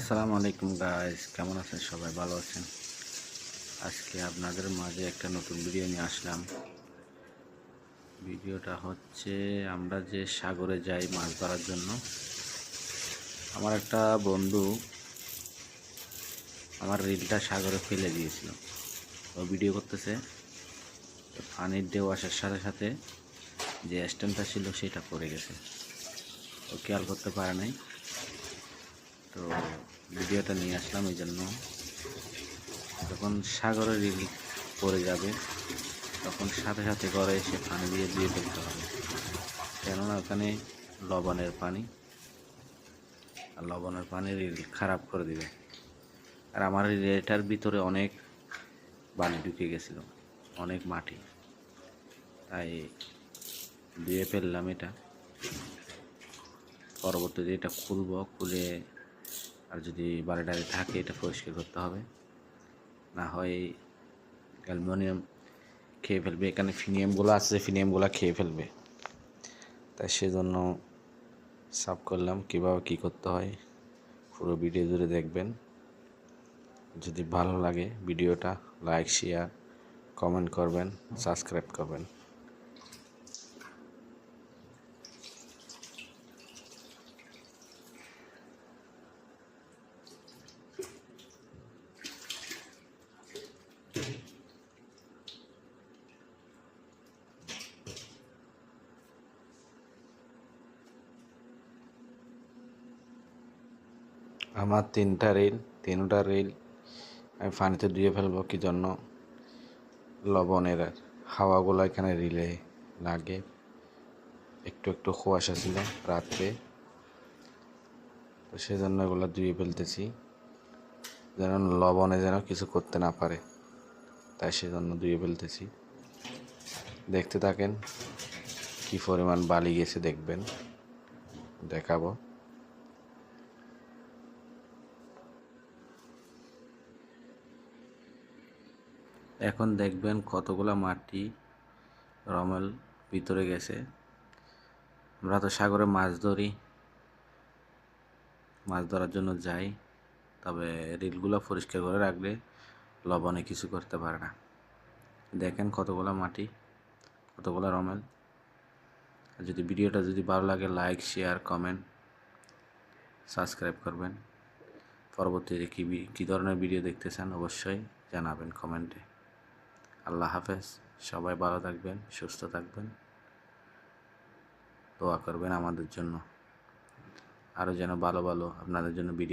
আসসালামু আলাইকুম গাইস, কেমন আছেন? সবাই ভালো আছেন? আজকে আপনাদের মাঝে একটা নতুন ভিডিও নিয়ে আসলাম। ভিডিওটা হচ্ছে আমরা যে সাগরে যাই মাছ ধরার জন্য। আমার একটা বন্ধু আমার রিলটা সাগরে ফেলে দিয়েছিল। ও ভিডিও করতেছে, তো পানির ঢেউ আসার সাথে সাথে যে স্ট্যান্ডটা ছিল সেটা পড়ে গেছে। ও খেয়াল করতে পারে নাই, তো ভিডিওটা নিয়ে আসলাম এই জন্য। যখন সাগরে রিল পড়ে যাবে তখন সাথে সাথে ঘরে এসে পানি দিয়ে ধুয়ে ফেলতে হবে, কেননা ওখানে লবণের পানি, আর লবণের পানি রিল খারাপ করে দিবে। আর আমার রিলেটার ভিতরে অনেক বালি ঢুকে গেছিল, অনেক মাটি, তাই ধুয়ে ফেললাম এটা। পরবর্তীতে এটা খুলবো, খুলে আর যদি বালিটারি থাকে এটা পরিষ্কার করতে হবে, না হয় অ্যালুমিনিয়াম খেয়ে ফেলবে। এখানে ফিনিয়ামগুলো আছে, ফিনিয়ামগুলো খেয়ে ফেলবে, তাই সেজন্য সাফ করলাম। কীভাবে কী করতে হয় পুরো ভিডিও জুড়ে দেখবেন। যদি ভালো লাগে ভিডিওটা লাইক, শেয়ার, কমেন্ট করবেন, সাবস্ক্রাইব করবেন। আমার তিনটা রিল আমি পানিতে ধুয়ে ফেলবো। কি জন্য? লবণের হাওয়াগুলো এখানে রিলে লাগে। একটু একটু কুয়াশা ছিল রাত্রে, তো সেজন্য এগুলো ধুয়ে ফেলতেছি, যেন লবণে যেন কিছু করতে না পারে, তাই সেজন্য ধুয়ে ফেলতেছি। দেখতে থাকেন কি পরিমাণ বালি গেছে, দেখবেন, দেখাবো। এখন দেখবেন কতগুলা মাটি রমেল ভিতরে গেছে। আমরা তো সাগরে মাছ ধরি, মাছ ধরার জন্য যাই, তবে রিলগুলো পরিষ্কার করে রাখলে লবণে কিছু করতে পারে না। দেখেন কতগুলা মাটি, কতগুলা রমেল। যদি ভিডিওটা ভালো লাগে লাইক, শেয়ার, কমেন্ট, সাবস্ক্রাইব করবেন। পরবর্তীতে কী ধরনের ভিডিও দেখতে চান অবশ্যই জানাবেন কমেন্টে। আল্লাহ হাফেজ, সবাই ভালো থাকবেন, সুস্থ থাকবেন, দোয়া করবেন আমাদের জন্য, আরও যেন ভালো ভালো আপনাদের জন্য ভিডিও